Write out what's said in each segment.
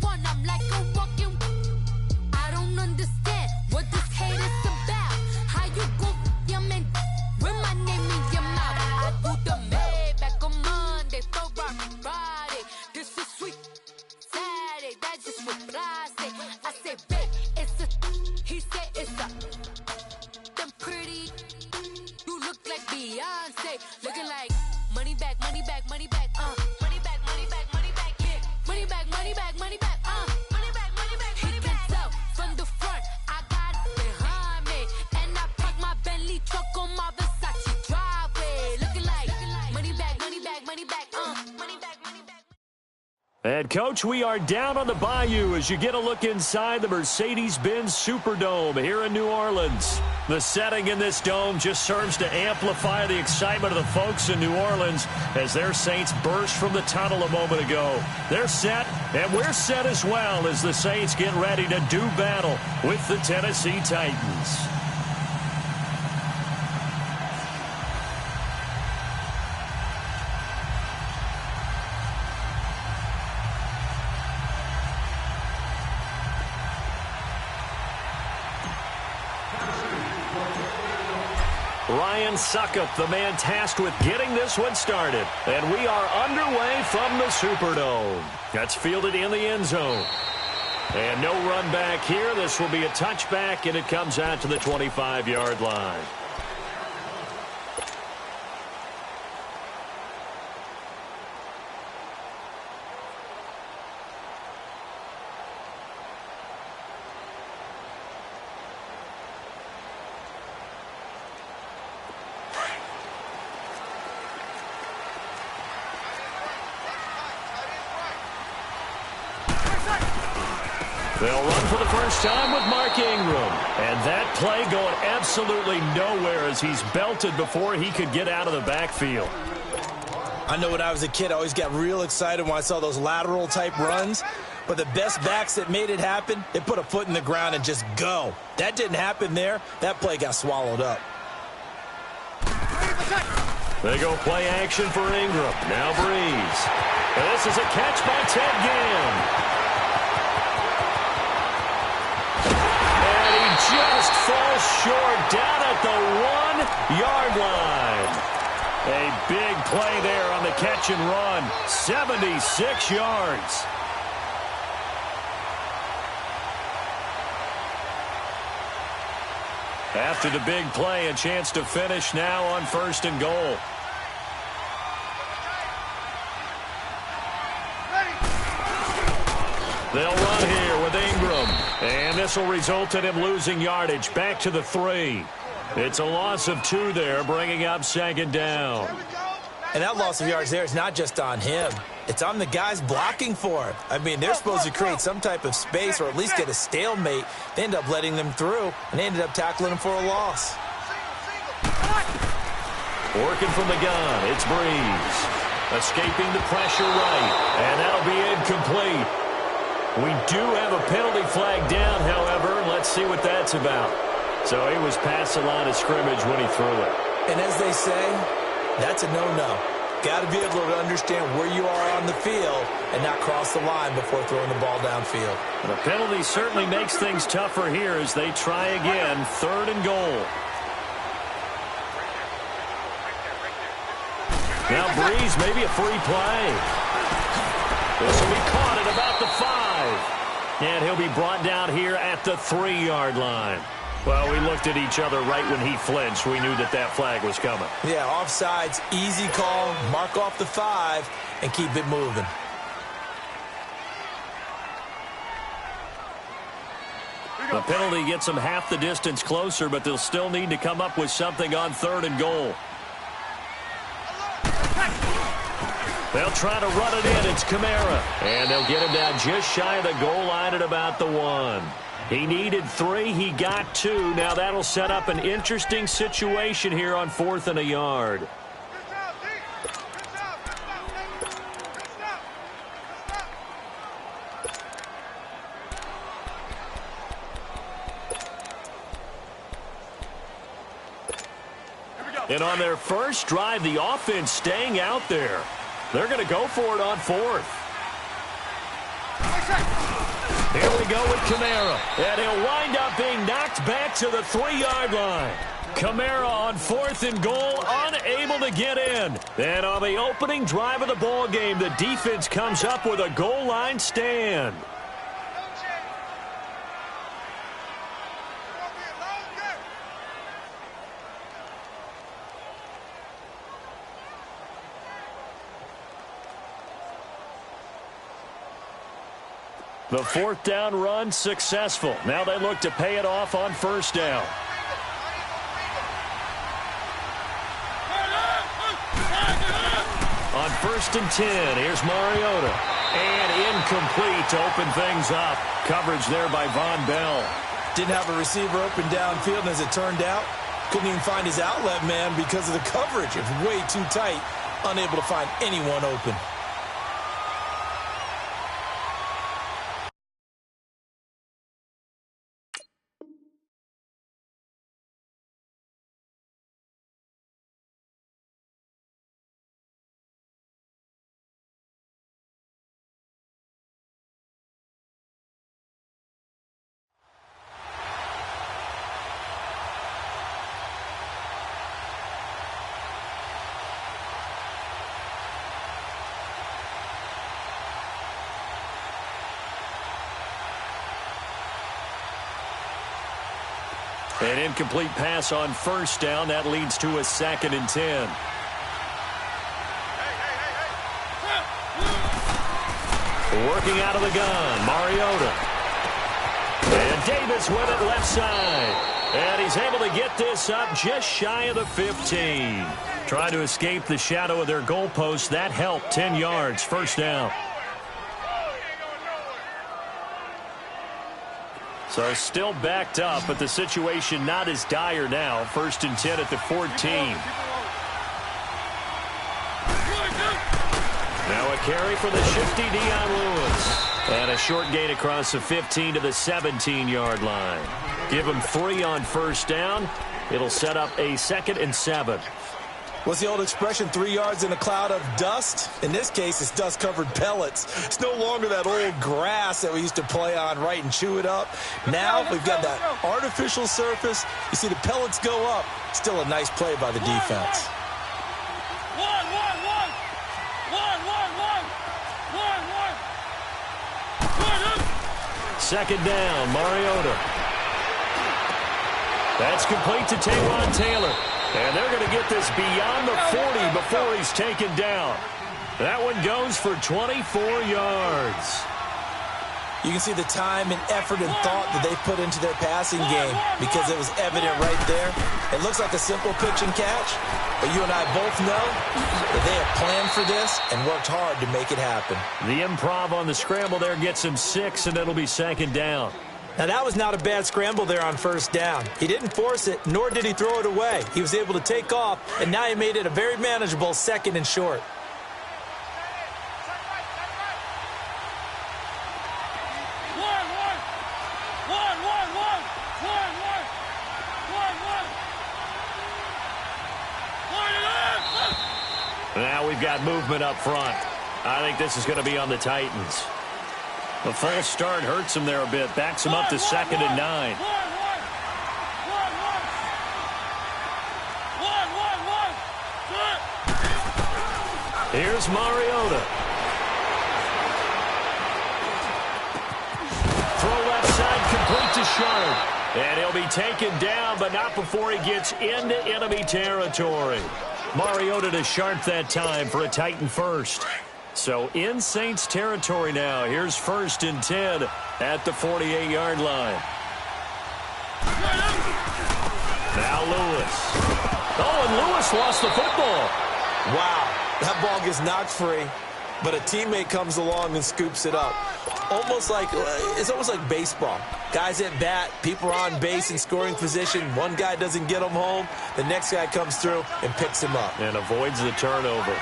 one. I'm like a walking. I don't understand what this hate is about. How you go your man with my name in your mouth? I do the Maybach on Monday, Friday. This is sweet Saturday. That's just what I say. I say, babe, it's a. He said it's a. Them pretty. You look like Beyonce, looking like money back, money back, money back, money back, money back, money back, yeah, money back, money back, money back, money back, money back. He can tell from the front, I got it behind me, and I park my Bentley truck on my Versace driveway, looking like money back, money back, money back, money back, money back. And, Coach, we are down on the Bayou as you get a look inside the Mercedes-Benz Superdome here in New Orleans. The setting in this dome just serves to amplify the excitement of the folks in New Orleans as their Saints burst from the tunnel a moment ago. They're set, and we're set as well as the Saints get ready to do battle with the Tennessee Titans. Ryan Suckup, the man tasked with getting this one started. And we are underway from the Superdome. That's fielded in the end zone. And no run back here. This will be a touchback, and it comes out to the 25-yard line. They'll run for the first time with Mark Ingram. And that play going absolutely nowhere as he's belted before he could get out of the backfield. I know when I was a kid, I always got real excited when I saw those lateral-type runs. But the best backs that made it happen, they put a foot in the ground and just go. That didn't happen there. That play got swallowed up. They go play action for Ingram. Now Breeze. And this is a catch by Ted Ginn. Just falls short down at the 1-yard line. A big play there on the catch and run. 76 yards. After the big play, a chance to finish now on 1st and goal. They'll run here with Ingram. And this will result in him losing yardage back to the 3. It's a loss of 2 there, bringing up 2nd down. And that loss of yards there is not just on him. It's on the guys blocking for him. I mean, they're supposed to create some type of space or at least get a stalemate. They end up letting them through, and they ended up tackling him for a loss. Working from the gun, it's Breeze. Escaping the pressure right, and that'll be incomplete. We do have a penalty flag down, however. Let's see what that's about. So he was past the line of scrimmage when he threw it. And as they say, that's a no-no. Got to be able to understand where you are on the field and not cross the line before throwing the ball downfield. The penalty certainly makes things tougher here as they try again. 3rd and goal. Now Breeze, maybe a free play. This will be caught at about the 5. And he'll be brought down here at the 3-yard line. Well, we looked at each other right when he flinched. We knew that that flag was coming. Yeah, offsides, easy call, mark off the 5, and keep it moving. The penalty gets them half the distance closer, but they'll still need to come up with something on 3rd and goal. They'll try to run it in. It's Kamara. And they'll get him down just shy of the goal line at about the 1. He needed 3. He got 2. Now that'll set up an interesting situation here on 4th and a yard. And on their first drive, the offense staying out there. They're going to go for it on 4th. Here we go with Kamara. And he'll wind up being knocked back to the 3-yard line. Kamara on 4th and goal, unable to get in. And on the opening drive of the ball game, the defense comes up with a goal line stand. The 4th down run successful. Now they look to pay it off on 1st down. On 1st and 10, here's Mariota. And incomplete to open things up. Coverage there by Von Bell. Didn't have a receiver open downfield, and as it turned out, couldn't even find his outlet man because of the coverage. It was way too tight, unable to find anyone open. An incomplete pass on 1st down. That leads to a 2nd and 10. Working out of the gun, Mariota. And Davis with it left side. And he's able to get this up just shy of the 15. Trying to escape the shadow of their goalpost. That helped. 10 yards, 1st down. So still backed up, but the situation not as dire now. 1st and 10 at the 14. Now a carry for the shifty Dion Lewis. And a short gain across the 15 to the 17-yard line. Give him 3 on 1st down. It'll set up a 2nd and 7. What's the old expression, 3 yards in a cloud of dust? In this case, it's dust-covered pellets. It's no longer that old grass that we used to play on, right, and chew it up. Now we've got that artificial surface. You see the pellets go up. Still a nice play by the defense. 2nd down, Mariota. That's complete to Taywan Taylor. And they're going to get this beyond the 40 before he's taken down. That one goes for 24 yards. You can see the time and effort and thought that they put into their passing game because it was evident right there. It looks like a simple pitch and catch, but you and I both know that they have planned for this and worked hard to make it happen. The improv on the scramble there gets him 6, and it'll be 2nd down. Now, that was not a bad scramble there on 1st down. He didn't force it, nor did he throw it away. He was able to take off, and now he made it a very manageable 2nd and short. Now we've got movement up front. I think this is going to be on the Titans. The false start hurts him there a bit. Backs him up to 2nd and 9. Here's Mariota. Throw left side complete to Sharp. And he'll be taken down, but not before he gets into enemy territory. Mariota to Sharp that time for a Titan first. So in Saints territory now. Here's 1st and 10 at the 48-yard line. Now Lewis. Oh, and Lewis lost the football. Wow, that ball gets knocked free, but a teammate comes along and scoops it up. It's almost like baseball. Guys at bat, people are on base in scoring position. One guy doesn't get him home. The next guy comes through and picks him up. And avoids the turnover.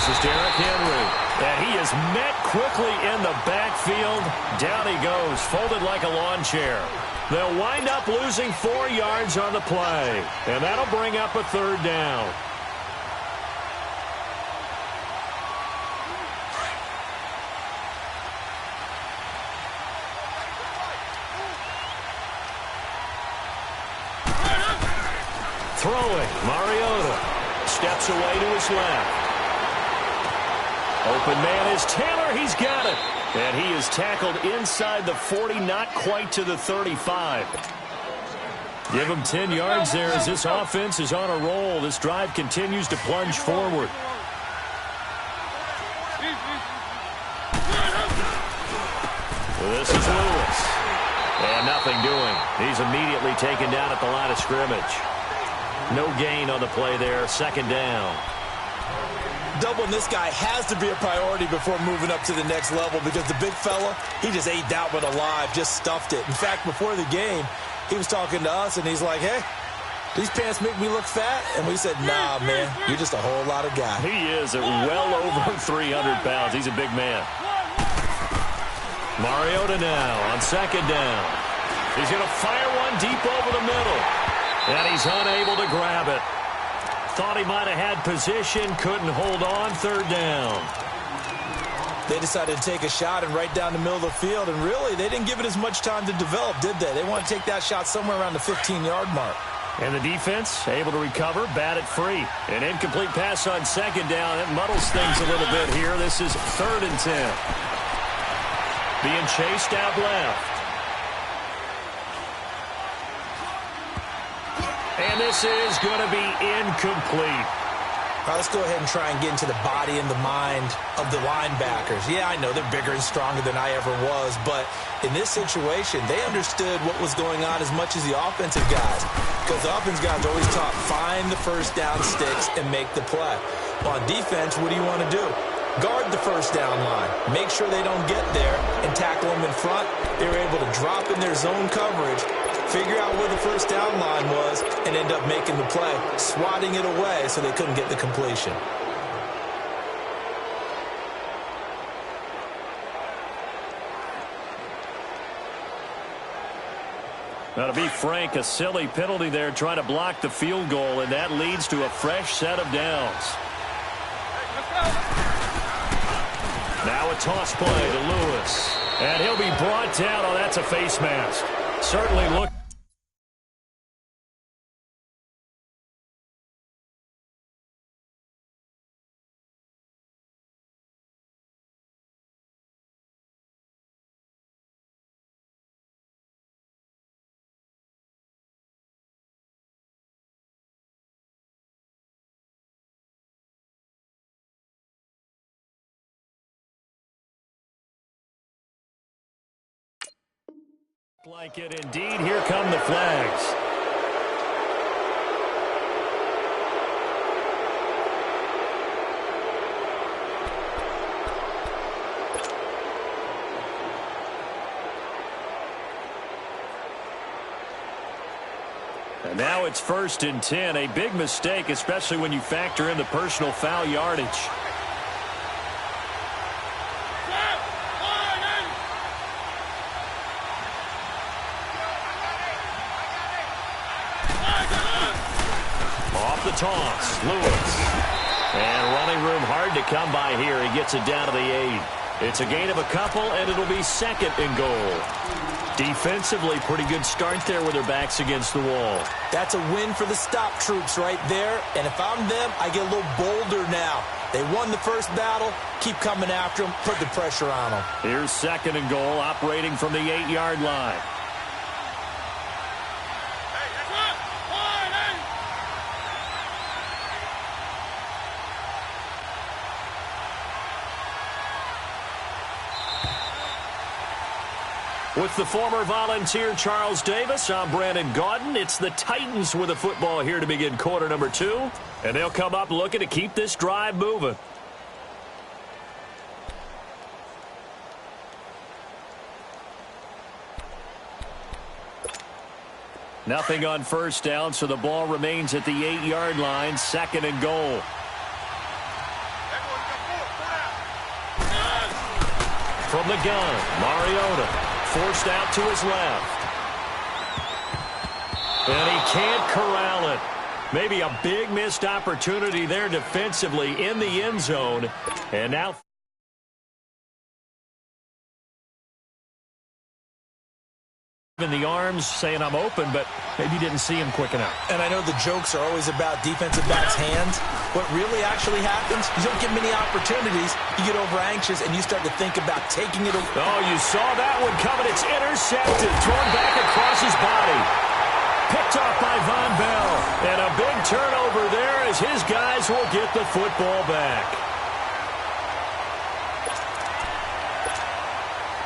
This is Derrick Henry. And he is met quickly in the backfield. Down he goes, folded like a lawn chair. They'll wind up losing 4 yards on the play. And that'll bring up a third down. Throwing, Mariota steps away to his left. Open man is Taylor. He's got it. And he is tackled inside the 40, not quite to the 35. Give him 10 yards there as this offense is on a roll. This drive continues to plunge forward. This is Lewis. And nothing doing. He's immediately taken down at the line of scrimmage. No gain on the play there. Second down. Doubling this guy has to be a priority before moving up to the next level because the big fella, he just ate that one alive, just stuffed it. In fact, before the game, he was talking to us, and he's like, hey, these pants make me look fat? And we said, nah, man, you're just a whole lot of guy. He is at well over 300 pounds. He's a big man. Mariota now on second down. He's going to fire one deep over the middle. And he's unable to grab it. Thought he might have had position, couldn't hold on. Third down. They decided to take a shot and right down the middle of the field, and really, they didn't give it as much time to develop, did they? They want to take that shot somewhere around the 15-yard mark. And the defense able to recover, bat it free. An incomplete pass on second down. It muddles things a little bit here. This is 3rd and 10. Being chased out left. And this is going to be incomplete. All right, let's go ahead and try and get into the body and the mind of the linebackers. Yeah, I know they're bigger and stronger than I ever was, but in this situation, they understood what was going on as much as the offensive guys, because the offensive guys always taught, find the first down sticks and make the play. On defense, what do you want to do? Guard the first down line. Make sure they don't get there and tackle them in front. They were able to drop in their zone coverage, figure out where the first down line was, and end up making the play, swatting it away so they couldn't get the completion. Now, to be frank, a silly penalty there trying to block the field goal, and that leads to a fresh set of downs. Now a toss play to Lewis. And he'll be brought down. Oh, that's a face mask. Certainly looked. Like it indeed. Here come the flags. And now it's 1st and 10. A big mistake, especially when you factor in the personal foul yardage. Off the toss, Lewis. And running room hard to come by here. He gets it down to the 8. It's a gain of a couple, and it'll be 2nd and goal. Defensively, pretty good start there with their backs against the wall. That's a win for the stop troops right there. And if I'm them, I get a little bolder now. They won the first battle. Keep coming after them. Put the pressure on them. Here's 2nd and goal, operating from the 8-yard line. With the former Volunteer Charles Davis, I'm Brandon Gaudin. It's the Titans with the football here to begin quarter number 2. And they'll come up looking to keep this drive moving. Nothing on first down, so the ball remains at the 8-yard line. 2nd and goal. from the gun. Mariota forced out to his left. And he can't corral it. Maybe a big missed opportunity there defensively in the end zone. And now in the arms saying I'm open, but maybe didn't see him quick enough. And I know the jokes are always about defensive backs' hands. What really actually happens, you don't get many opportunities. You get over anxious and you start to think about taking it away. Oh, you saw that one coming. It's intercepted. Thrown back across his body. Picked off by Von Bell. And a big turnover there as his guys will get the football back.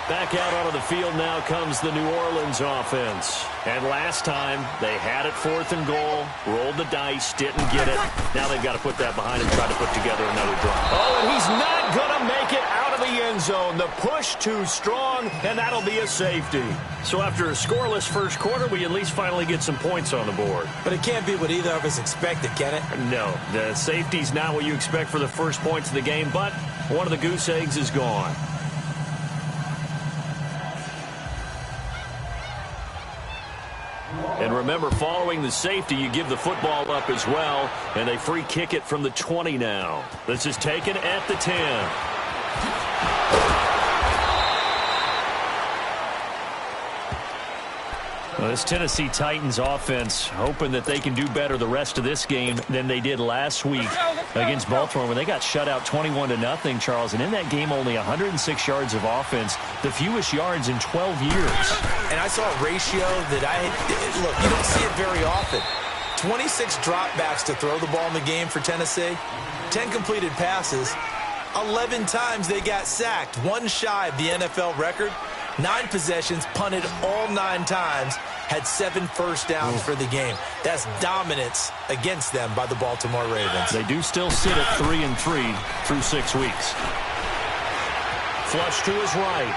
Back out onto the field now comes the New Orleans offense. And last time, they had it 4th and goal, rolled the dice, didn't get it. Now they've got to put that behind and try to put together another drive. Oh, and he's not going to make it out of the end zone. The push too strong, and that'll be a safety. So after a scoreless first quarter, we at least finally get some points on the board. But it can't be what either of us expected, can it? No, the safety's not what you expect for the first points of the game, but one of the goose eggs is gone. And remember, following the safety, you give the football up as well, and they free kick it from the 20 now. This is taken at the 10. Well, this Tennessee Titans offense hoping that they can do better the rest of this game than they did last week against Baltimore when they got shut out 21-0, Charles. And in that game, only 106 yards of offense, the fewest yards in 12 years. And I saw a ratio that look, you don't see it very often. 26 dropbacks to throw the ball in the game for Tennessee. 10 completed passes. 11 times they got sacked. One shy of the NFL record. 9 possessions, punted all 9 times, had 7 first downs for the game. That's dominance against them by the Baltimore Ravens. They do still sit at 3-3 through 6 weeks. Flush to his right.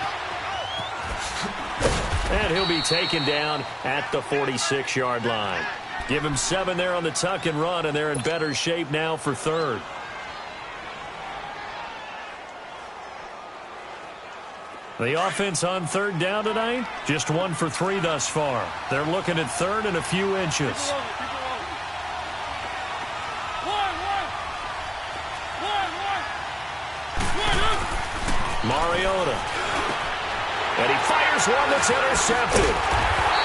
And he'll be taken down at the 46-yard line. Give him 7 there on the tuck and run, and they're in better shape now for 3rd. The offense on 3rd down tonight, just 1 for 3 thus far. They're looking at 3rd and a few inches. Mariota. And he fires one that's intercepted.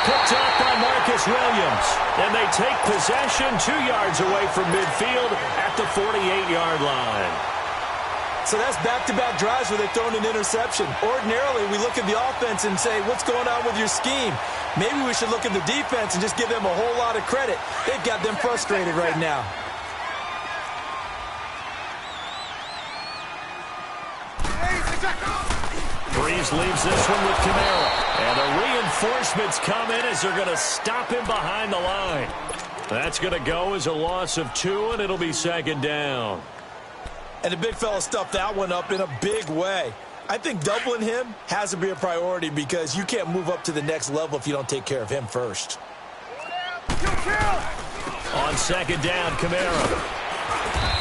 Picked up by Marcus Williams. And they take possession 2 yards away from midfield at the 48-yard line. So that's back-to-back drives where they've thrown an interception. Ordinarily, we look at the offense and say, what's going on with your scheme? Maybe we should look at the defense and just give them a whole lot of credit. They've got them frustrated right now. Breeze leaves this one with Kamara. And the reinforcements come in as they're going to stop him behind the line. That's going to go as a loss of 2, and it'll be 2nd down. And the big fella stuffed that one up in a big way. I think doubling him has to be a priority because you can't move up to the next level if you don't take care of him first. On 2nd down, Kamara.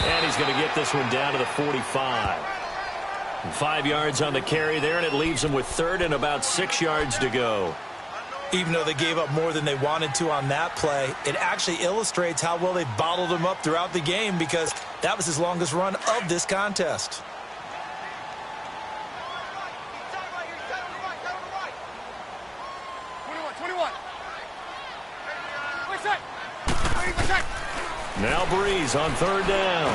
And he's going to get this one down to the 45. 5 yards on the carry there, and it leaves him with 3rd and about 6 yards to go. Even though they gave up more than they wanted to on that play, it actually illustrates how well they bottled him up throughout the game because that was his longest run of this contest. Now Breeze on 3rd down.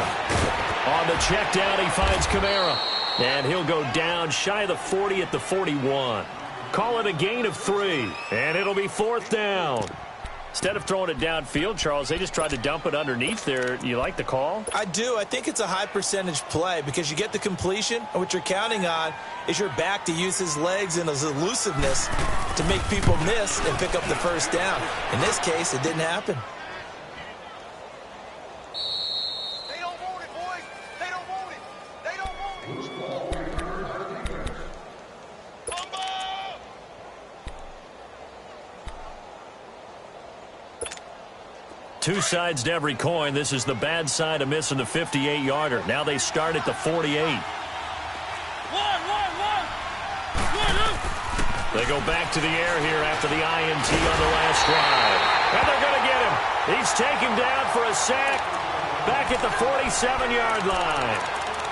On the check down, he finds Kamara. And he'll go down shy of the 40 at the 41. Call it a gain of 3, and it'll be 4th down. Instead of throwing it downfield, Charles, they just tried to dump it underneath there. You like the call? I do. I think it's a high percentage play because you get the completion, and what you're counting on is your back to use his legs and his elusiveness to make people miss and pick up the first down. In this case, it didn't happen. They don't want it, boys. They don't want it. They don't want it. 2 sides to every coin. This is the bad side of missing the 58-yarder. Now they start at the 48. They go back to the air here after the INT on the last drive. And they're going to get him. He's taken down for a sack back at the 47-yard line.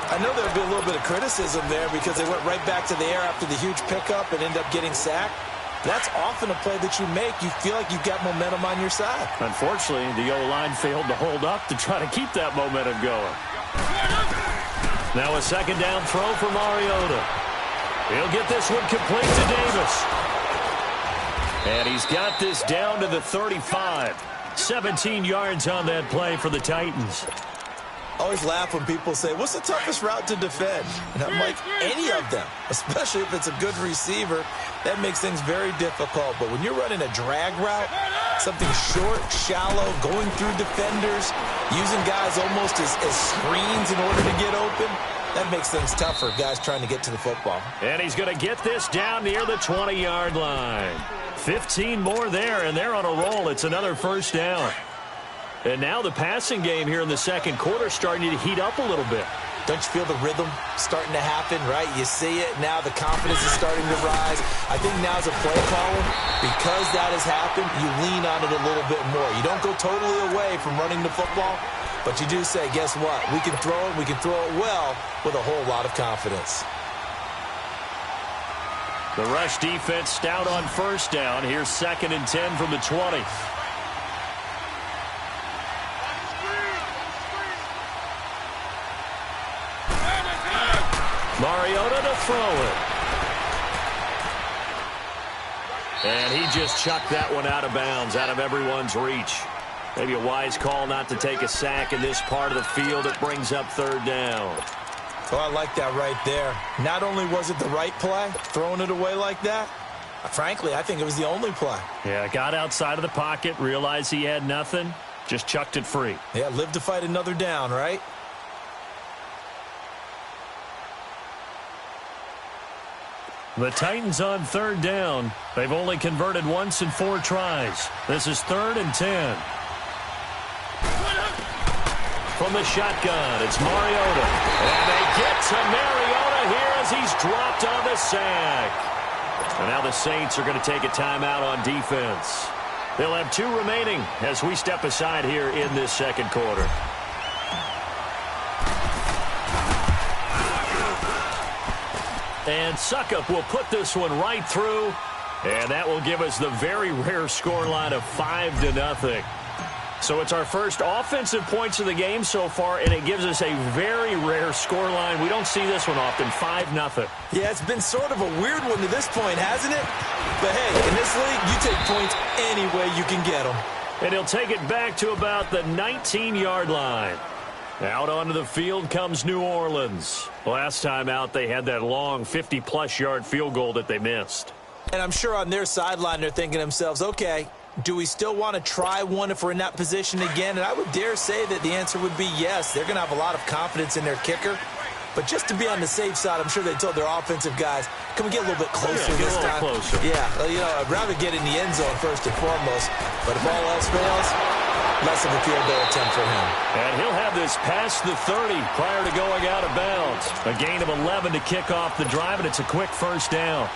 I know there'll be a little bit of criticism there because they went right back to the air after the huge pickup and ended up getting sacked. That's often a play that you make. You feel like you've got momentum on your side. Unfortunately, the O-line failed to hold up to try to keep that momentum going. Now a second down throw for Mariota. He'll get this one complete to Davis. And he's got this down to the 35. 17 yards on that play for the Titans. I always laugh when people say, what's the toughest route to defend? And I'm like, any of them, especially if it's a good receiver. That makes things very difficult. But when you're running a drag route, something short, shallow, going through defenders, using guys almost as screens in order to get open, that makes things tougher, guys trying to get to the football. And he's going to get this down near the 20-yard line. 15 more there, and they're on a roll. It's another first down. And now the passing game here in the second quarter starting to heat up a little bit. Don't you feel the rhythm starting to happen, right? You see it. Now the confidence is starting to rise. I think now as a play caller, because that has happened, you lean on it a little bit more. You don't go totally away from running the football, but you do say, guess what? We can throw it. We can throw it well with a whole lot of confidence. The rush defense stout on first down. Here's 2nd and 10 from the 20. Mariota to throw it. And he just chucked that one out of bounds, out of everyone's reach. Maybe a wise call not to take a sack in this part of the field. It brings up 3rd down. Oh, I like that right there. Not only was it the right play, throwing it away like that, frankly, I think it was the only play. Yeah, got outside of the pocket, realized he had nothing, just chucked it free. Yeah, live to fight another down, right? The Titans on 3rd down. They've only converted once in 4 tries. This is 3rd and 10. From the shotgun, it's Mariota. And they get to Mariota here as he's dropped on the sack. And now the Saints are going to take a timeout on defense. They'll have 2 remaining as we step aside here in this second quarter. And Suckup will put this one right through. And that will give us the very rare scoreline of 5-0. So it's our first offensive points of the game so far, and it gives us a very rare scoreline. We don't see this one often, 5-0. Yeah, it's been sort of a weird one to this point, hasn't it? But hey, in this league, you take points any way you can get them. And he'll take it back to about the 19-yard line. Out onto the field comes New Orleans. Last time out, they had that long 50-plus yard field goal that they missed. And I'm sure on their sideline, they're thinking to themselves, okay, do we still want to try one if we're in that position again? And I would dare say that the answer would be yes. They're going to have a lot of confidence in their kicker. But just to be on the safe side, I'm sure they told their offensive guys, can we get a little bit closer this time? Closer. Yeah, well, you know, I'd rather get in the end zone first and foremost. But if all else fails, less of a field goal attempt for him. And he'll have this past the 30 prior to going out of bounds. A gain of 11 to kick off the drive, and it's a quick first down.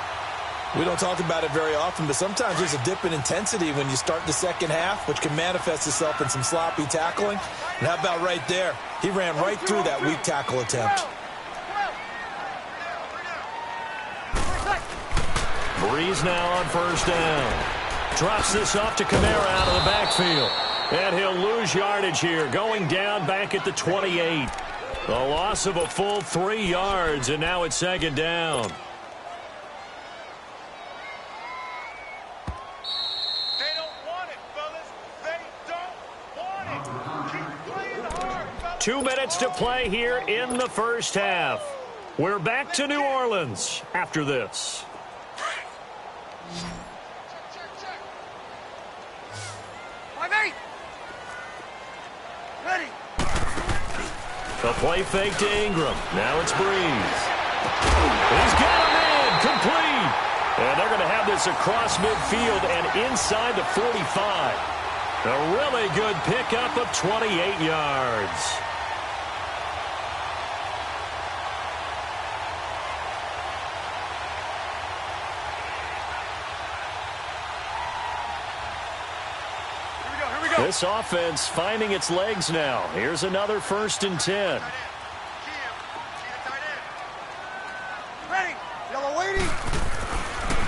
We don't talk about it very often, but sometimes there's a dip in intensity when you start the second half, which can manifest itself in some sloppy tackling. And how about right there? He ran right through that weak tackle attempt. Breeze now on first down. Drops this off to Kamara out of the backfield. And he'll lose yardage here, going down back at the 28. The loss of a full 3 yards, and now it's 2nd down. They don't want it, fellas. They don't want it. Keep playing hard, fellas. 2 minutes to play here in the first half. We're back to New Orleans after this. Ready. The play fake to Ingram. Now it's Breeze. He's got him in. Complete. And they're going to have this across midfield and inside the 45. A really good pickup of 28 yards. This offense finding its legs now. Here's another 1st and 10. Ready. Yellow waiting.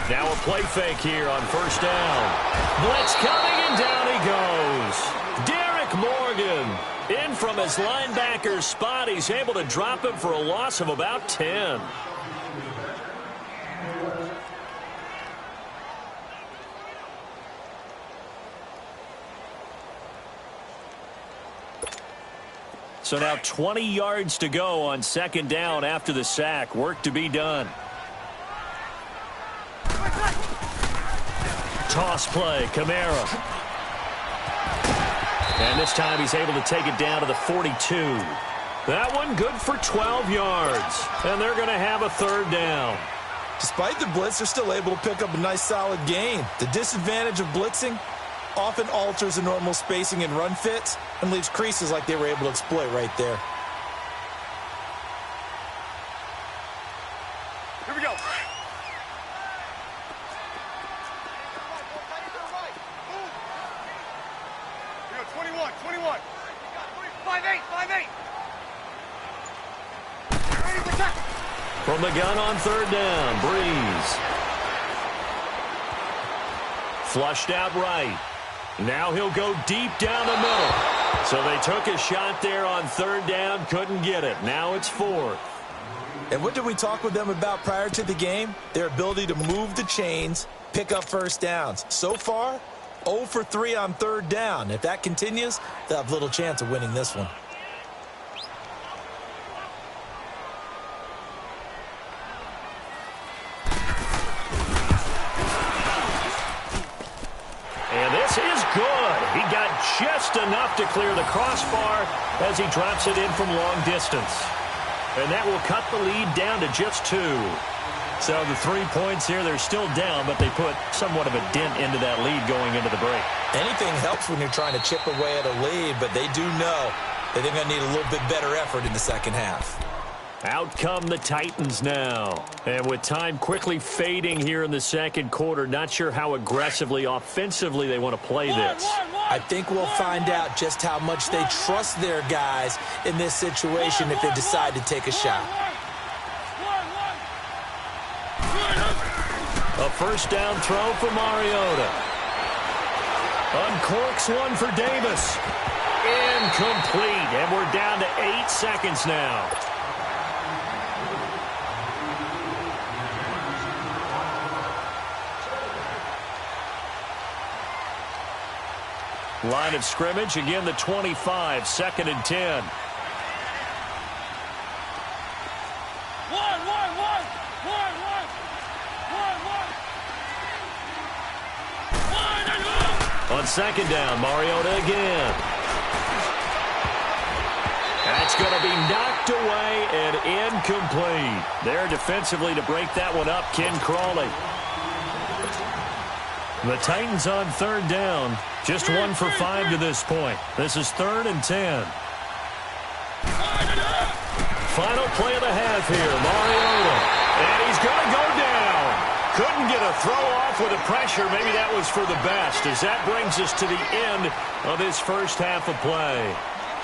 Now a play fake here on 1st down. Blitz coming, and down he goes. Derek Morgan in from his linebacker spot. He's able to drop him for a loss of about 10. So now 20 yards to go on 2nd down after the sack. Work to be done. Toss play, Kamara. And this time he's able to take it down to the 42. That one good for 12 yards. And they're going to have a 3rd down. Despite the blitz, they're still able to pick up a nice solid gain. The disadvantage of blitzing often alters the normal spacing and run fits and leaves creases like they were able to exploit right there. Here we go. 21, 21. 5-8, 5-8. Ready for tackle. From the gun on 3rd down, Breeze. Flushed out right. Now he'll go deep down the middle. So they took a shot there on 3rd down, couldn't get it. Now it's 4th. And what did we talk with them about prior to the game? Their ability to move the chains, pick up 1st downs. So far, 0 for 3 on 3rd down. If that continues, they'll have little chance of winning this one. And this is good. He got just enough to clear the crossbar as he drops it in from long distance. And that will cut the lead down to just 2. So the 3 points here, they're still down, but they put somewhat of a dent into that lead going into the break. Anything helps when you're trying to chip away at a lead, but they do know that they're going to need a little bit better effort in the 2nd half. Out come the Titans now. And with time quickly fading here in the 2nd quarter, not sure how aggressively, offensively they want to play this. I think we'll find out just how much they trust their guys in this situation if they decide to take a shot. A 1st down throw for Mariota. Uncorks one for Davis. Incomplete. And we're down to 8 seconds now. Line of scrimmage, again the 25, 2nd and 10. On 2nd down, Mariota again. That's going to be knocked away and incomplete. There defensively to break that one up, Ken Crawley. The Titans on 3rd down. Just 1 for 5 to this point. This is 3rd and 10. Final play of the half here, Mariota. And he's going to go down. Couldn't get a throw off with the pressure. Maybe that was for the best, as that brings us to the end of this 1st half of play.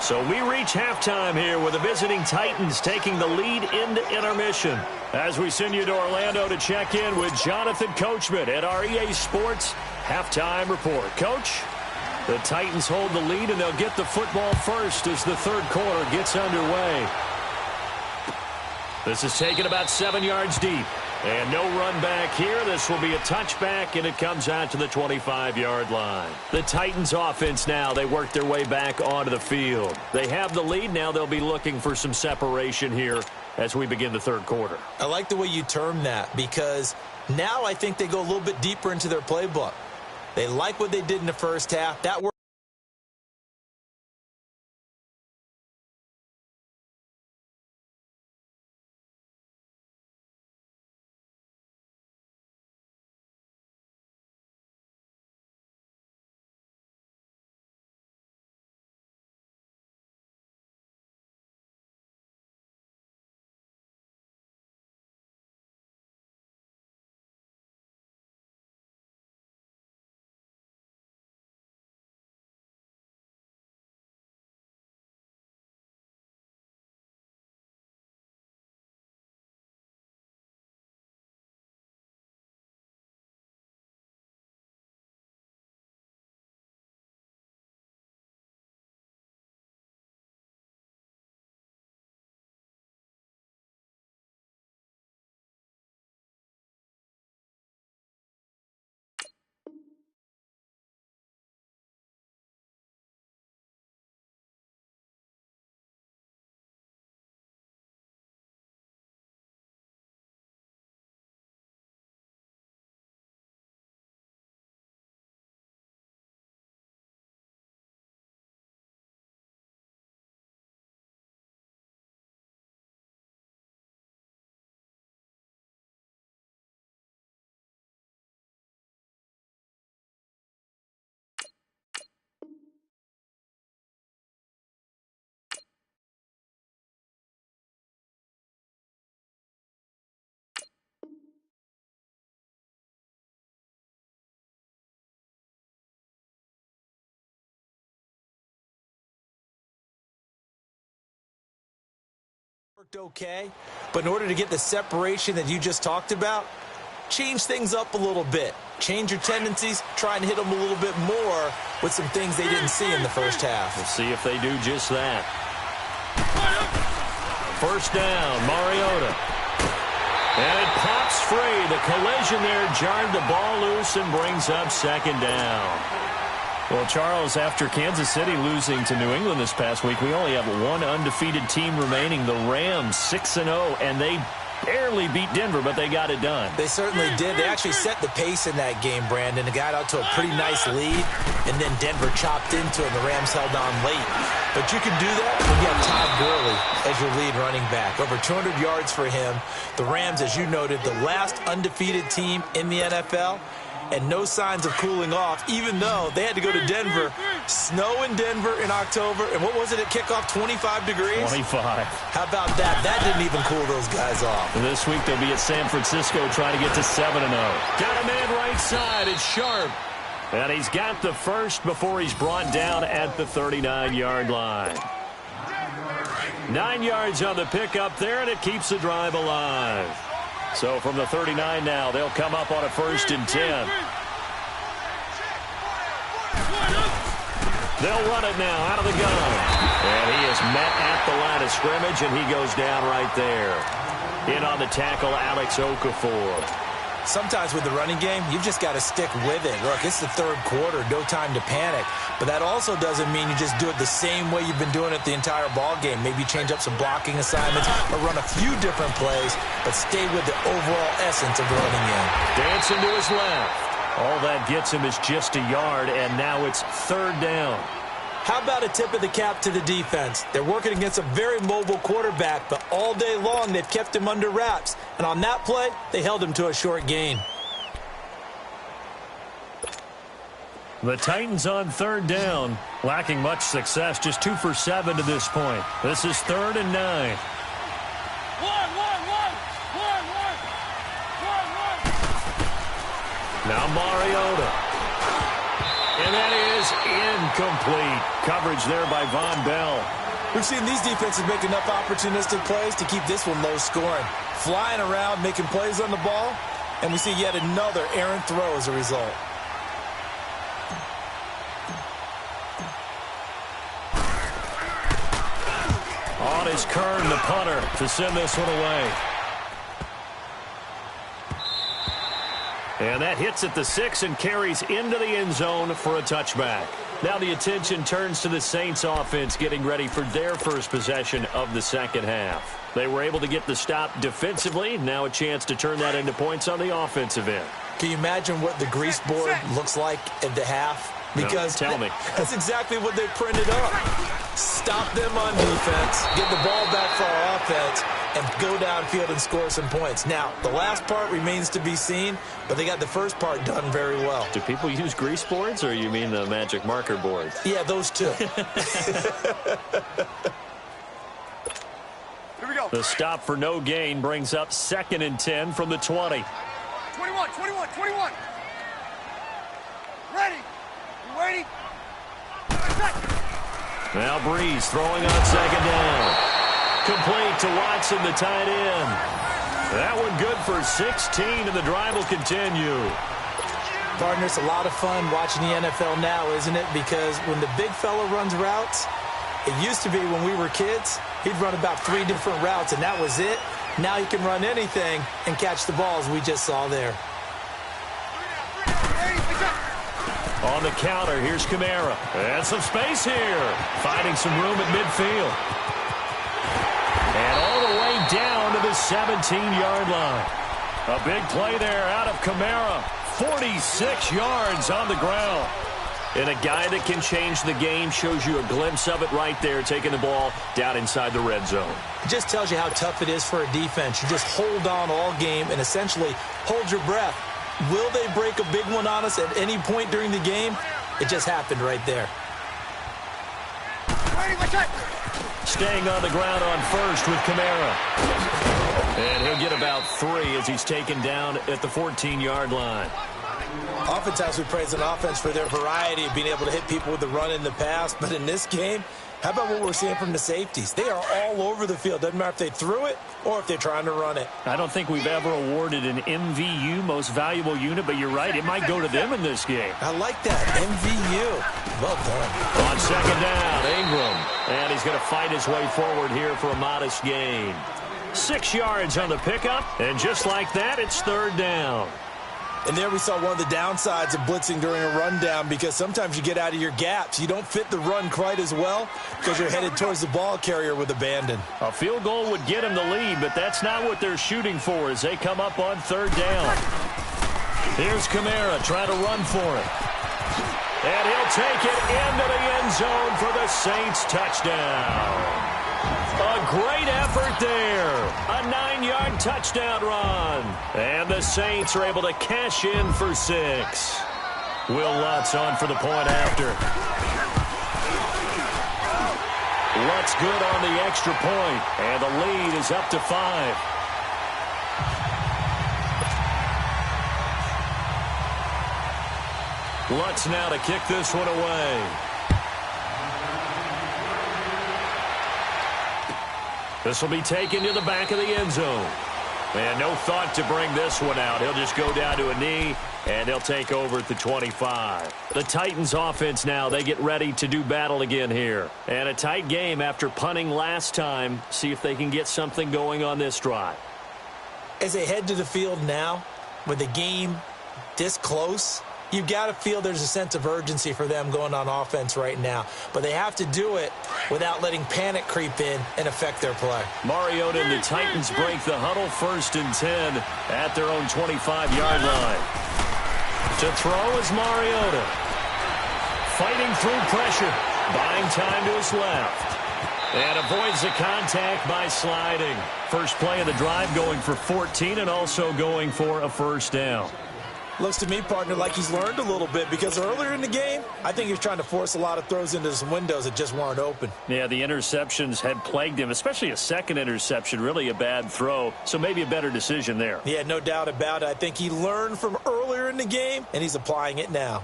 So we reach halftime here with the visiting Titans taking the lead into intermission. As we send you to Orlando to check in with Jonathan Coachman at our EA Sports Halftime Report. Coach, the Titans hold the lead, and they'll get the football first as the 3rd quarter gets underway. This is taken about 7 yards deep. And no run back here. This will be a touchback, and it comes out to the 25-yard line. The Titans offense now, they work their way back onto the field. They have the lead. Now they'll be looking for some separation here as we begin the 3rd quarter. I like the way you term that, because now I think they go a little bit deeper into their playbook. They like what they did in the 1st half. That worked. Worked okay, but in order to get the separation that you just talked about, change things up a little bit. Change your tendencies, try and hit them a little bit more with some things they didn't see in the first half. We'll see if they do just that. First down, Mariota. And it pops free. The collision there jarred the ball loose and brings up second down. Well, Charles, after Kansas City losing to New England this past week, we only have one undefeated team remaining, the Rams, 6-0, and they barely beat Denver, but they got it done. They certainly did. They actually set the pace in that game, Brandon. They got out to a pretty nice lead, and then Denver chopped into it, and the Rams held on late. But you can do that when you have Todd Gurley as your lead running back. Over 200 yards for him. The Rams, as you noted, the last undefeated team in the NFL, and no signs of cooling off, even though they had to go to Denver. Snow in Denver in October, and what was it at kickoff, 25 degrees? 25. How about that? That didn't even cool those guys off. And this week they'll be at San Francisco trying to get to 7-0. Got a man right side. It's Sharp. And he's got the first before he's brought down at the 39-yard line. 9 yards on the pickup there, and it keeps the drive alive. So from the 39 now, they'll come up on a 1st and 10. They'll run it now out of the gun. And he is met at the line of scrimmage, and he goes down right there. In on the tackle, Alex Okafor. Sometimes with the running game, you've just got to stick with it. Look, it's the third quarter, no time to panic. But that also doesn't mean you just do it the same way you've been doing it the entire ball game. Maybe change up some blocking assignments or run a few different plays, but stay with the overall essence of the running game. Dancing to his left. All that gets him is just a yard, and now it's 3rd down. How about a tip of the cap to the defense? They're working against a very mobile quarterback, but all day long they've kept him under wraps. And on that play, they held him to a short gain. The Titans on 3rd down, lacking much success, just 2 for 7 to this point. This is 3rd and 9. Now Mariota. And that is incomplete. Coverage there by Von Bell. We've seen these defenses make enough opportunistic plays to keep this one low scoring. Flying around, making plays on the ball, and we see yet another errant throw as a result. On is Kern, the punter, to send this one away. And that hits at the 6 and carries into the end zone for a touchback. Now the attention turns to the Saints offense getting ready for their first possession of the second half. They were able to get the stop defensively. Now a chance to turn that into points on the offensive end. Can you imagine what the grease board looks like at the half? Because no, tell me. That's exactly what they printed up. Stop them on defense, get the ball back for our offense, and go downfield and score some points. Now, the last part remains to be seen, but they got the first part done very well. Do people use grease boards, or you mean the magic marker boards? Yeah, those two. Here we go. The stop for no gain brings up 2nd and 10 from the 20. 21. Ready. You ready? Now Breeze throwing on 2nd down. Complete to Watson, the tight end. That one good for 16, and the drive will continue. Partner, it's a lot of fun watching the NFL now, isn't it? Because when the big fella runs routes, it used to be when we were kids, he'd run about 3 different routes, and that was it. Now he can run anything and catch the balls we just saw there. On the counter, here's Kamara. And some space here. Finding some room at midfield. And all the way down to the 17-yard line. A big play there out of Kamara. 46 yards on the ground. And a guy that can change the game, shows you a glimpse of it right there, taking the ball down inside the red zone. It just tells you how tough it is for a defense. You just hold on all game and essentially hold your breath. Will they break a big one on us at any point during the game? It just happened right there. Staying on the ground on 1st with Kamara. And he'll get about 3 as he's taken down at the 14-yard line. Oftentimes we praise an offense for their variety of being able to hit people with the run in the pass, but in this game, how about what we're seeing from the safeties? They are all over the field. Doesn't matter if they threw it or if they're trying to run it. I don't think we've ever awarded an MVU, most valuable unit, but you're right, it might go to them in this game. I like that, MVU. Well done. On second down, Ingram. And he's going to fight his way forward here for a modest gain. 6 yards on the pickup, and just like that, it's third down. And there we saw one of the downsides of blitzing during a rundown, because sometimes you get out of your gaps. You don't fit the run quite as well because you're headed towards the ball carrier with abandon. A field goal would get him the lead, but that's not what they're shooting for as they come up on third down. Here's Kamara trying to run for it. And he'll take it into the end zone for the Saints touchdown. A great effort there. A 9-yard touchdown run. And the Saints are able to cash in for 6. Will Lutz on for the point after. Lutz good on the extra point, and the lead is up to 5. Lutz now to kick this one away. This will be taken to the back of the end zone. And no thought to bring this one out. He'll just go down to a knee, and he'll take over at the 25. The Titans offense now, they get ready to do battle again here. And a tight game after punting last time. See if they can get something going on this drive. As they head to the field now, with the game this close, you've got to feel there's a sense of urgency for them going on offense right now. But they have to do it without letting panic creep in and affect their play. Mariota and the Titans break the huddle, 1st and 10 at their own 25-yard line. To throw is Mariota. Fighting through pressure. Buying time to his left. And avoids the contact by sliding. First play of the drive going for 14 and also going for a first down. Looks to me, partner, like he's learned a little bit, because earlier in the game, I think he was trying to force a lot of throws into some windows that just weren't open. Yeah, the interceptions had plagued him, especially a second interception, really a bad throw, so maybe a better decision there. Yeah, no doubt about it. I think he learned from earlier in the game, and he's applying it now.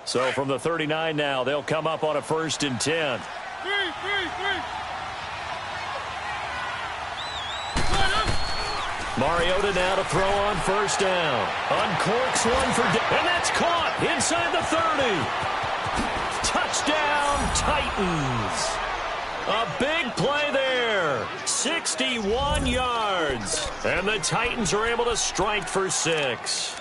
So from the 39 now, they'll come up on a 1st and 10. Mariota now to throw on first down. Uncorks one for... And that's caught inside the 30. Touchdown, Titans. A big play there. 61 yards. And the Titans are able to strike for 6.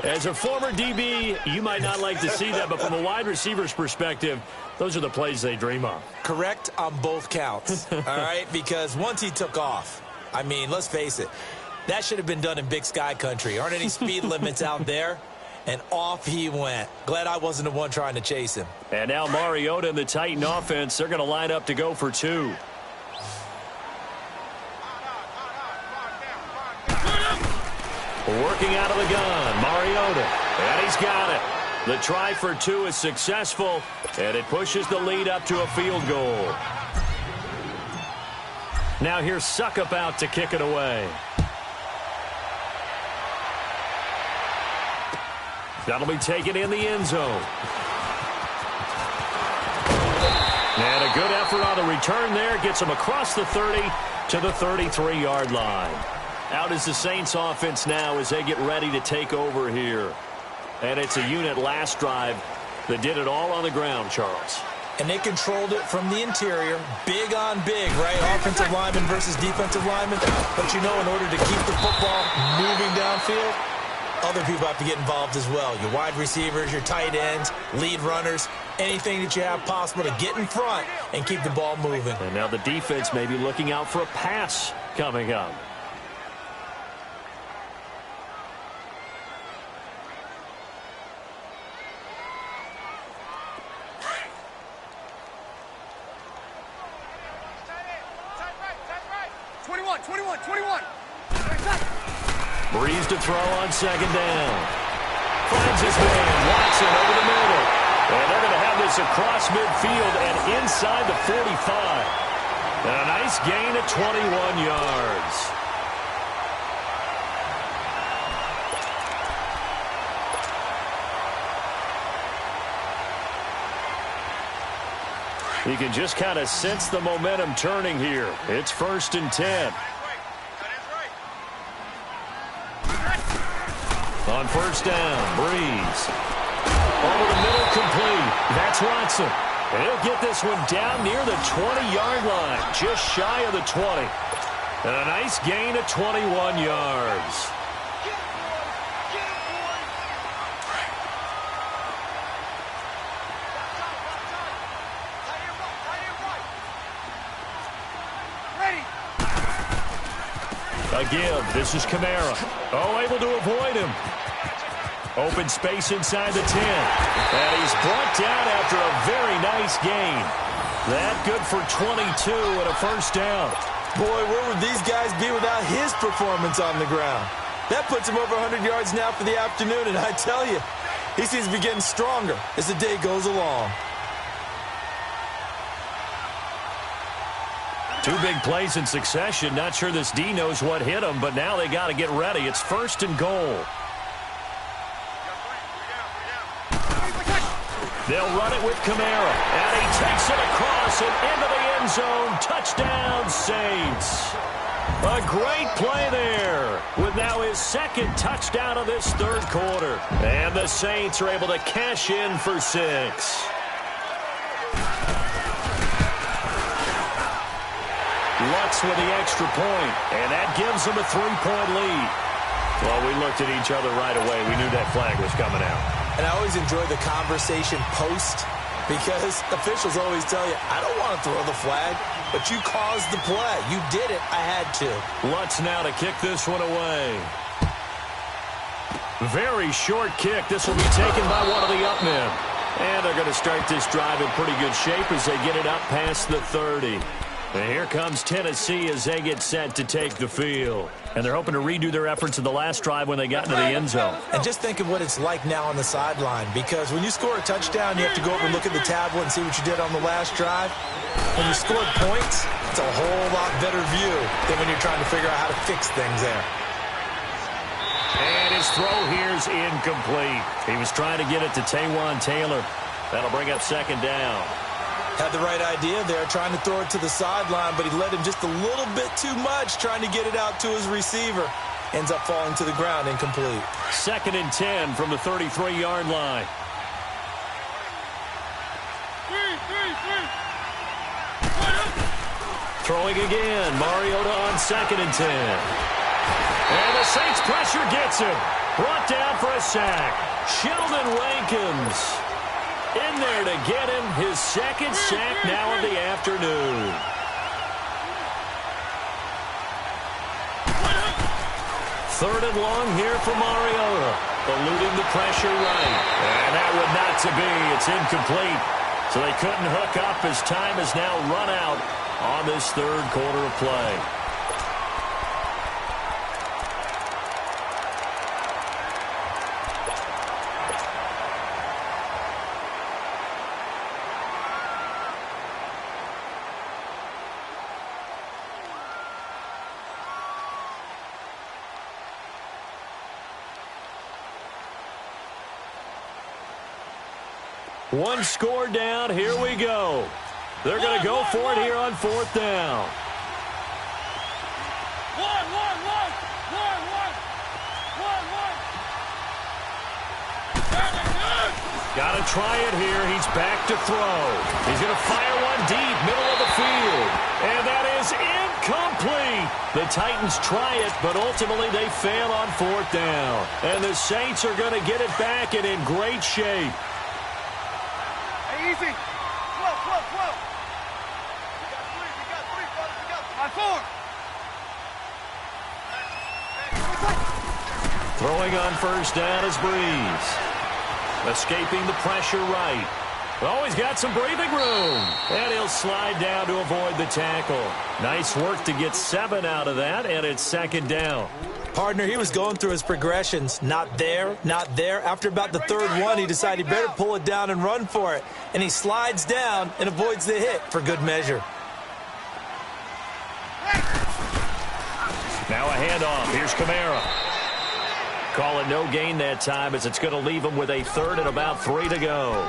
As a former DB, you might not like to see that, but from a wide receiver's perspective, those are the plays they dream of. Correct on both counts, all right? Because once he took off, I mean, let's face it, that should have been done in Big Sky country. Aren't any speed limits out there? And off he went. Glad I wasn't the one trying to chase him. And now Mariota and the Titan offense, they're going to line up to go for 2. Working out of the gun, Mariota, and he's got it. The try for 2 is successful, and it pushes the lead up to a field goal. Now here's Suckup out to kick it away. That'll be taken in the end zone. And a good effort on the return there. Gets him across the 30 to the 33-yard line. Out is the Saints offense now as they get ready to take over here. And it's a unit last drive that did it all on the ground, Charles. And they controlled it from the interior, big on big, right? Offensive lineman versus defensive lineman. But you know, in order to keep the football moving downfield, other people have to get involved as well. Your wide receivers, your tight ends, lead runners, anything that you have possible to get in front and keep the ball moving. And now the defense may be looking out for a pass coming up. Breeze to throw on second down. Finds his man, Watson over the middle. And they're going to have this across midfield and inside the 45. And a nice gain of 21 yards. You can just kind of sense the momentum turning here. It's 1st and 10. On 1st down, Breeze. Over the middle, complete. That's Watson. And he'll get this one down near the 20-yard line, just shy of the 20. And a nice gain of 21 yards. A give. This is Kamara. Oh, able to avoid him. Open space inside the 10. And he's brought down after a very nice gain. That good for 22 and a 1st down. Boy, where would these guys be without his performance on the ground? That puts him over 100 yards now for the afternoon, and I tell you, he seems to be getting stronger as the day goes along. 2 big plays in succession. Not sure this D knows what hit him, but now they got to get ready. It's 1st and goal. They'll run it with Kamara, and he takes it across and into the end zone. Touchdown, Saints. A great play there with now his 2nd touchdown of this 3rd quarter. And the Saints are able to cash in for 6. Lutz with the extra point, and that gives them a 3-point lead. Well, we looked at each other right away. We knew that flag was coming out. And I always enjoy the conversation post because officials always tell you, I don't want to throw the flag, but you caused the play. You did it. I had to. Lutz now to kick this one away. Very short kick. This will be taken by one of the up men. And they're going to start this drive in pretty good shape as they get it up past the 30. And here comes Tennessee as they get set to take the field. And they're hoping to redo their efforts in the last drive when they got into the end zone. And just think of what it's like now on the sideline, because when you score a touchdown, you have to go over and look at the tablet and see what you did on the last drive. When you scored points, it's a whole lot better view than when you're trying to figure out how to fix things there. And his throw here's incomplete. He was trying to get it to Taywan Taylor. That'll bring up 2nd down. Had the right idea there, trying to throw it to the sideline, but he led him just a little bit too much, trying to get it out to his receiver. Ends up falling to the ground, incomplete. 2nd and 10 from the 33-yard line. Throwing again, Mariota on 2nd and 10. And the Saints pressure gets him. Brought down for a sack. Sheldon Rankins in there to get him his 2nd sack now of the afternoon. Third and long here for Mariota. Eluding the pressure right. And that would not to be. It's incomplete. So they couldn't hook up as time has now run out on this 3rd quarter of play. One score down. Here we go. They're going to go for it here on 4th down. Got to try it here. He's back to throw. He's going to fire one deep, middle of the field. And that is incomplete. The Titans try it, but ultimately they fail on 4th down. And the Saints are going to get it back and in great shape. Easy. Flow. We got three, fellas. We got 4. Throwing on 1st down is Breeze. Escaping the pressure right. Oh, he's got some breathing room. And he'll slide down to avoid the tackle. Nice work to get 7 out of that, and it's 2nd down. Partner, he was going through his progressions. Not there, not there. After about the 3rd one, he decided he better pull it down and run for it. And he slides down and avoids the hit for good measure. Now a handoff. Here's Kamara. Call it no gain that time as it's going to leave him with a 3rd and about 3 to go.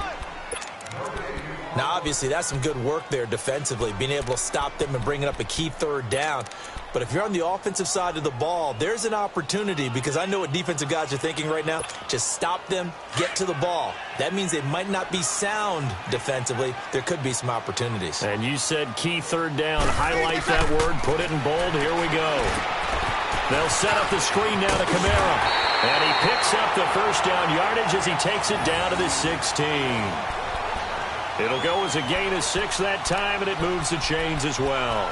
Now, obviously, that's some good work there defensively, being able to stop them and bringing up a key third down. But if you're on the offensive side of the ball, there's an opportunity, because I know what defensive guys are thinking right now. Just stop them, get to the ball. That means they might not be sound defensively. There could be some opportunities. And you said key third down. Highlight that word, put it in bold. Here we go. They'll set up the screen now to Kamara. And he picks up the first down yardage as he takes it down to the 16. It'll go as a gain of 6 that time, and it moves the chains as well.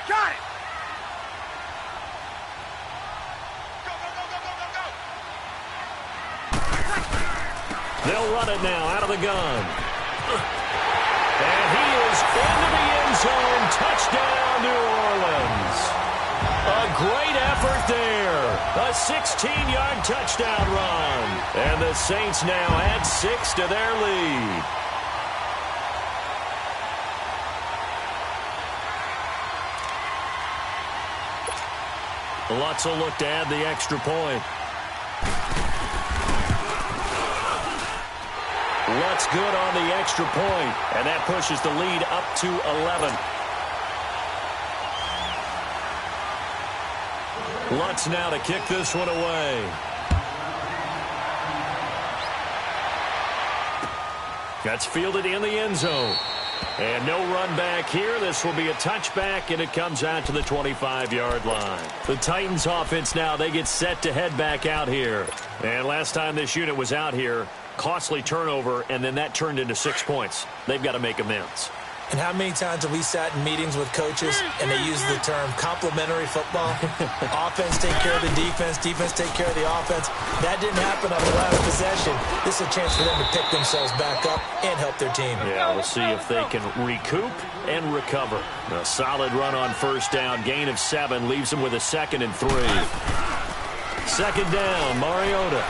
Got it! Go, go, go, go, go, go, go! They'll run it now out of the gun. And he is into the end zone. Touchdown, New Orleans. A great effort there. A 16-yard touchdown run. And the Saints now add 6 to their lead. Lutz will look to add the extra point. Lutz good on the extra point, and that pushes the lead up to 11. Lutz now to kick this one away. That's fielded in the end zone. And no run back here. This will be a touchback, and it comes out to the 25-yard line. The Titans offense now, they get set to head back out here. And last time this unit was out here, costly turnover, and then that turned into 6 points. They've got to make amends. And how many times have we sat in meetings with coaches and they use the term complementary football? Offense take care of the defense, defense take care of the offense. That didn't happen on the last possession. This is a chance for them to pick themselves back up and help their team. Yeah, we'll see if they can recoup and recover. A solid run on first down, gain of 7, leaves them with a 2nd and 3. Second down, Mariota.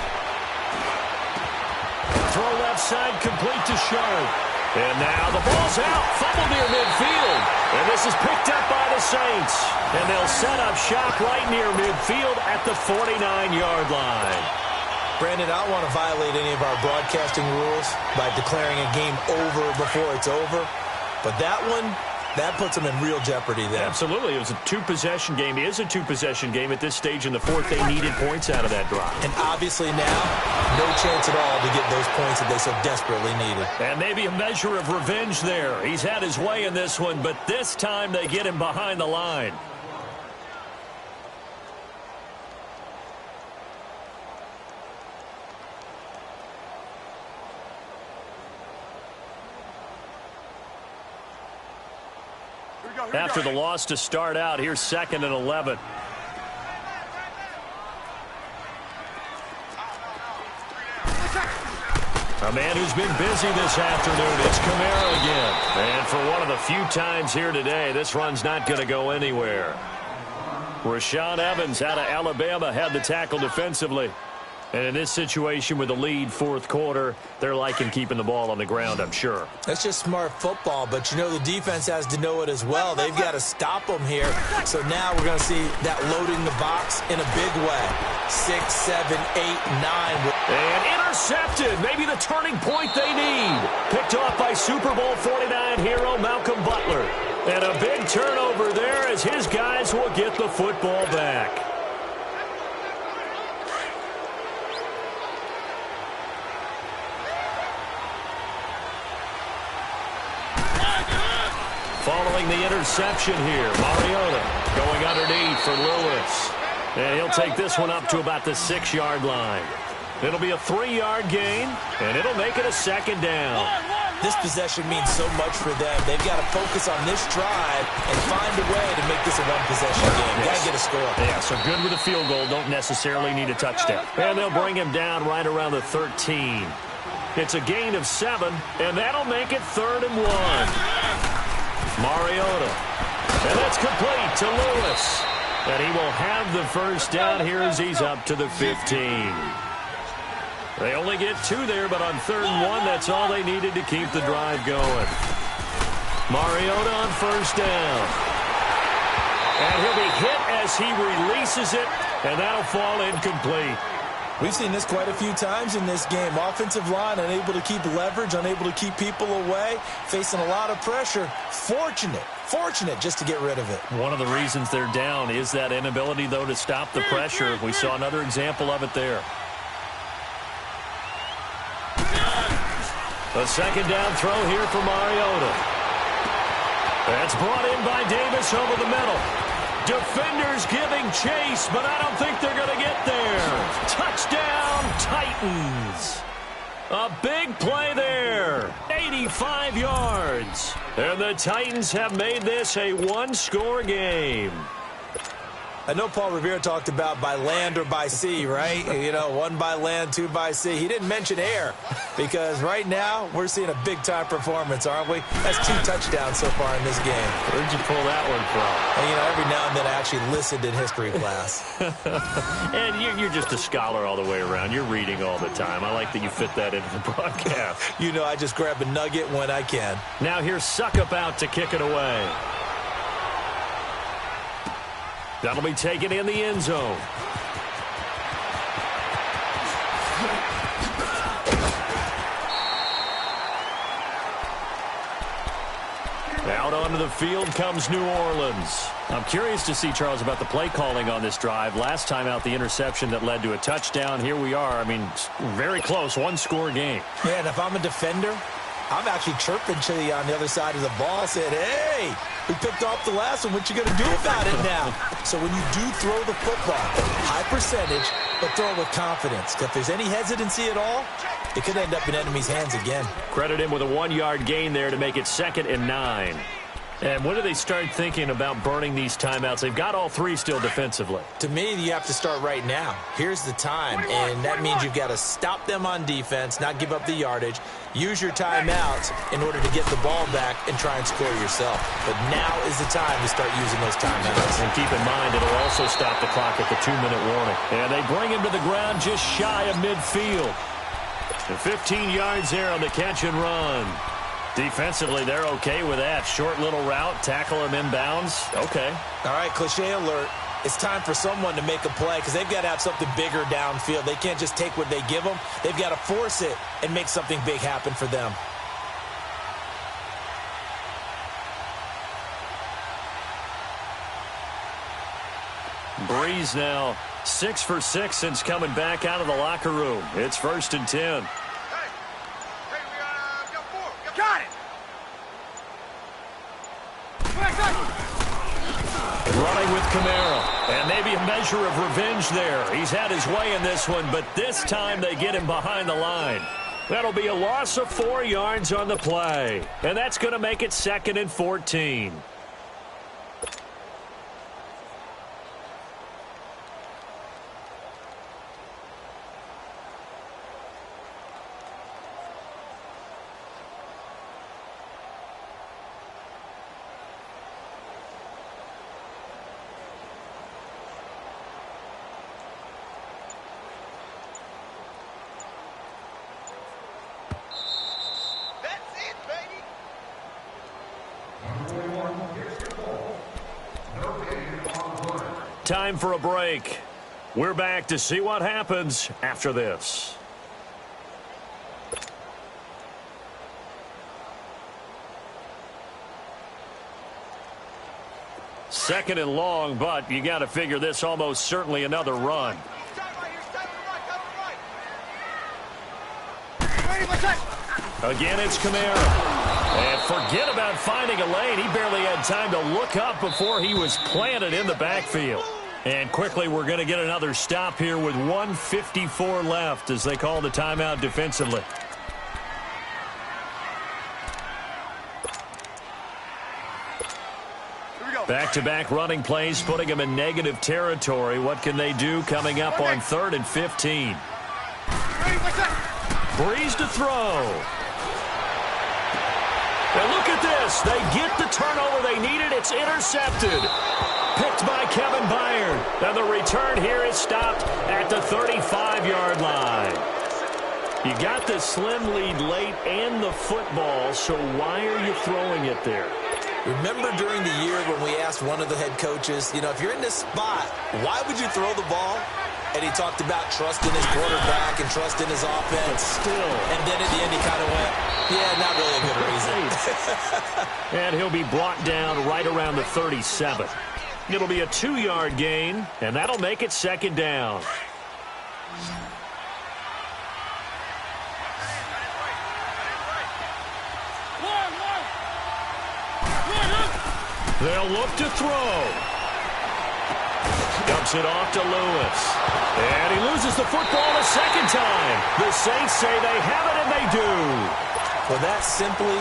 Throw left side, complete to Sharp. And now the ball's out, fumbled near midfield. And this is picked up by the Saints. And they'll set up shop right near midfield at the 49-yard line. Brandon, I don't want to violate any of our broadcasting rules by declaring a game over before it's over. But that one, that puts them in real jeopardy there. Absolutely. It was a 2-possession game. It is a 2-possession game at this stage in the fourth. They needed points out of that drive. And obviously now, no chance at all to get those points that they so desperately needed. And maybe a measure of revenge there. He's had his way in this one, but this time they get him behind the line. After the loss to start out, here's 2nd and 11. A man who's been busy this afternoon, it's Kamara again. And for one of the few times here today, this run's not going to go anywhere. Rashaan Evans out of Alabama had the tackle defensively. And in this situation with the lead fourth quarter, they're liking keeping the ball on the ground, I'm sure. That's just smart football, but you know the defense has to know it as well. They've got to stop them here. So now we're going to see that loading the box in a big way. 6, 7, 8, 9. And intercepted. Maybe the turning point they need. Picked off by Super Bowl 49 hero Malcolm Butler. And a big turnover there as his guys will get the football back. Following the interception here, Mariota going underneath for Lewis. And he'll take this one up to about the 6-yard line. It'll be a 3-yard gain, and it'll make it a 2nd down. This possession means so much for them. They've got to focus on this drive and find a way to make this a 1-possession game. Yes. Got to get a score. Yeah, so good with a field goal. Don't necessarily need a touchdown. And they'll bring him down right around the 13. It's a gain of 7, and that'll make it 3rd and 1. Mariota. And that's complete to Lewis. And he will have the first down here as he's up to the 15. They only get 2 there, but on 3rd and 1, that's all they needed to keep the drive going. Mariota on 1st down. And he'll be hit as he releases it, and that'll fall incomplete. We've seen this quite a few times in this game. Offensive line unable to keep leverage, unable to keep people away, facing a lot of pressure. Fortunate just to get rid of it. One of the reasons they're down is that inability, though, to stop the pressure. We saw another example of it there. A 2nd down throw here for Mariota. That's brought in by Davis over the middle. Defenders giving chase, but I don't think they're going to get there. Touchdown, Titans. A big play there. 85 yards. And the Titans have made this a 1-score game. I know Paul Revere talked about by land or by sea, right? You know, 1 by land, 2 by sea. He didn't mention air because right now we're seeing a big-time performance, aren't we? That's 2 touchdowns so far in this game. Where'd you pull that one from? And, you know, every now and then I actually listened in history class. And you're just a scholar all the way around. You're reading all the time. I like that you fit that into the broadcast. You know, I just grab a nugget when I can. Now here's Suckup out to kick it away. That'll be taken in the end zone. Out onto the field comes New Orleans. I'm curious to see, Charles, about the play calling on this drive. Last time out, the interception that led to a touchdown. Here we are. I mean, very close, 1-score game. Yeah, and if I'm a defender, I'm actually chirping to you on the other side of the ball, saying, hey, we picked off the last one. What you going to do about it now? So when you do throw the football, high percentage, but throw it with confidence. If there's any hesitancy at all, it could end up in enemy's hands again. Credit him with a 1-yard gain there to make it 2nd and 9. And when do they start thinking about burning these timeouts? They've got all 3 still defensively. To me, you have to start right now. Here's the time, and that means you've got to stop them on defense, not give up the yardage, use your timeouts in order to get the ball back and try and score yourself. But now is the time to start using those timeouts. And keep in mind, it'll also stop the clock at the 2-minute warning. And they bring him to the ground just shy of midfield. And 15 yards there on the catch and run. Defensively, they're okay with that. Short little route, tackle him inbounds. Okay. All right, cliche alert. It's time for someone to make a play because they've got to have something bigger downfield. They can't just take what they give them. They've got to force it and make something big happen for them. Breeze now 6 for 6 since coming back out of the locker room. It's 1st and 10. Got it! Running with Kamara. And maybe a measure of revenge there. He's had his way in this one, but this time they get him behind the line. That'll be a loss of 4 yards on the play. And that's going to make it 2nd and 14. Time for a break. We're back to see what happens after this. Second and long, but you got to figure this almost certainly another run. Again, it's Kamara. And forget about finding a lane. He barely had time to look up before he was planted in the backfield. And quickly, we're going to get another stop here with 1:54 left as they call the timeout defensively. Back-to-back running plays, putting them in negative territory. What can they do coming up on 3rd and 15? Breeze to throw. And look at this. They get the turnover they needed. It's intercepted. Picked by Kevin Byard. And the return here is stopped at the 35-yard line. You got the slim lead late and the football, so why are you throwing it there? Remember during the year when we asked one of the head coaches, if you're in this spot, why would you throw the ball? And he talked about trusting his quarterback and trusting his offense. But still. And then at the end he kind of went, yeah, not really a good reason. And he'll be brought down right around the 37. It'll be a 2-yard gain, and that'll make it second down. They'll look to throw. Dumps it off to Lewis. And he loses the football a second time. The Saints say they have it, and they do. Well, that simply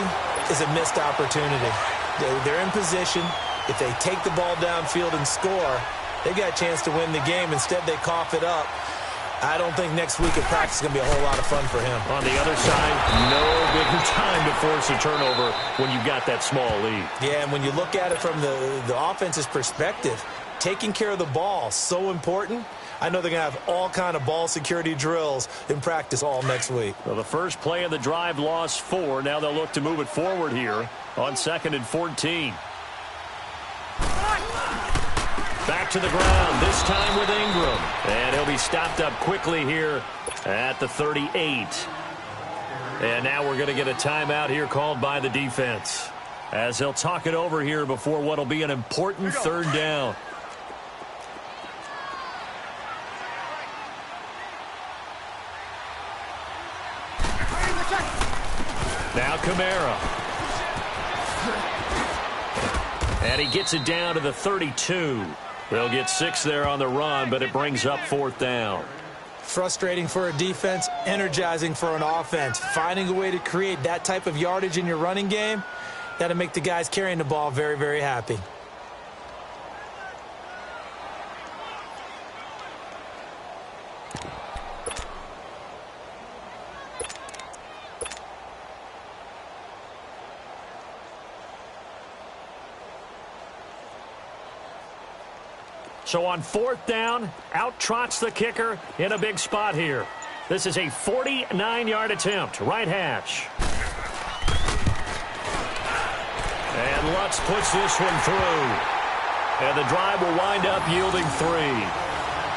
is a missed opportunity. They're in position. If they take the ball downfield and score, they've got a chance to win the game. Instead, they cough it up. I don't think next week at practice is going to be a whole lot of fun for him. On the other side, no bigger time to force a turnover when you've got that small lead. Yeah, and when you look at it from the offense's perspective, taking care of the ball, so important. I know they're going to have all kind of ball security drills in practice all next week. Well, the first play of the drive lost 4. Now they'll look to move it forward here on 2nd and 14. Back to the ground, this time with Ingram. And he'll be stopped up quickly here at the 38. And now we're going to get a timeout here called by the defense, as they'll talk it over here before what will be an important 3rd down. Now Kamara. And he gets it down to the 32. They'll get 6 there on the run, but it brings up 4th down. Frustrating for a defense, energizing for an offense. Finding a way to create that type of yardage in your running game, that'll make the guys carrying the ball very, very happy. So on 4th down, out trots the kicker in a big spot here. This is a 49-yard attempt, right hash. And Lutz puts this one through. And the drive will wind up yielding 3.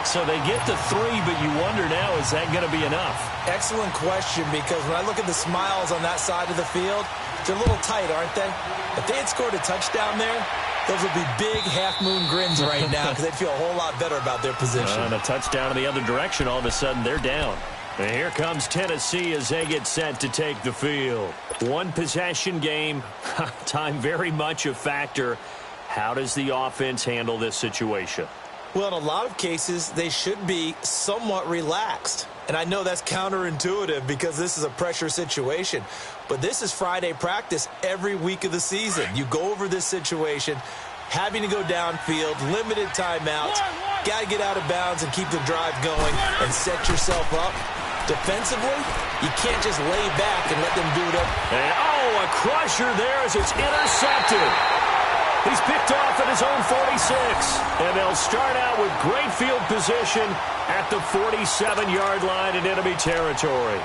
So they get to 3, but you wonder now, is that going to be enough? Excellent question, because when I look at the smiles on that side of the field, they're a little tight, aren't they? If they had scored a touchdown there, those would be big half-moon grins right now because they'd feel a whole lot better about their position. And a touchdown in the other direction, all of a sudden they're down. And here comes Tennessee as they get set to take the field. 1-possession game, time very much a factor. How does the offense handle this situation? Well, in a lot of cases, they should be somewhat relaxed. And I know that's counterintuitive because this is a pressure situation. But this is Friday practice every week of the season. You go over this situation, having to go downfield, limited timeouts, got to get out of bounds and keep the drive going and set yourself up. Defensively, you can't just lay back and let them do it up. And, a crusher there as it's intercepted. He's picked off at his own 46. And they'll start out with great field position at the 47-yard line in enemy territory.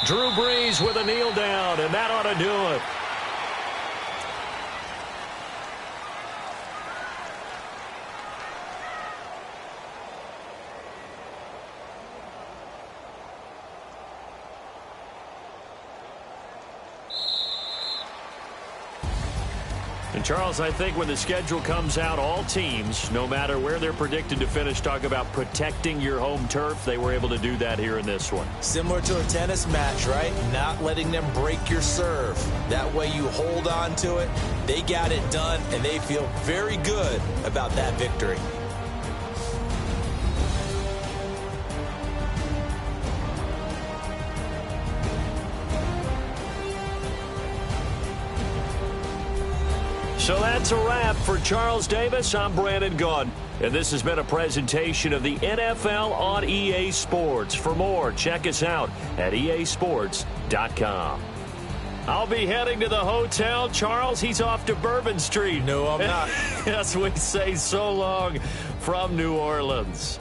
Drew Brees with a kneel down, and that ought to do it. And Charles, I think when the schedule comes out, all teams, no matter where they're predicted to finish, talk about protecting your home turf. They were able to do that here in this one. Similar to a tennis match, right? Not letting them break your serve. That way you hold on to it. They got it done, and they feel very good about that victory. So that's a wrap for Charles Davis. I'm Brandon Gaudin. And this has been a presentation of the NFL on EA Sports. For more, check us out at easports.com. I'll be heading to the hotel. Charles, he's off to Bourbon Street. No, I'm not. Yes, we say so long from New Orleans.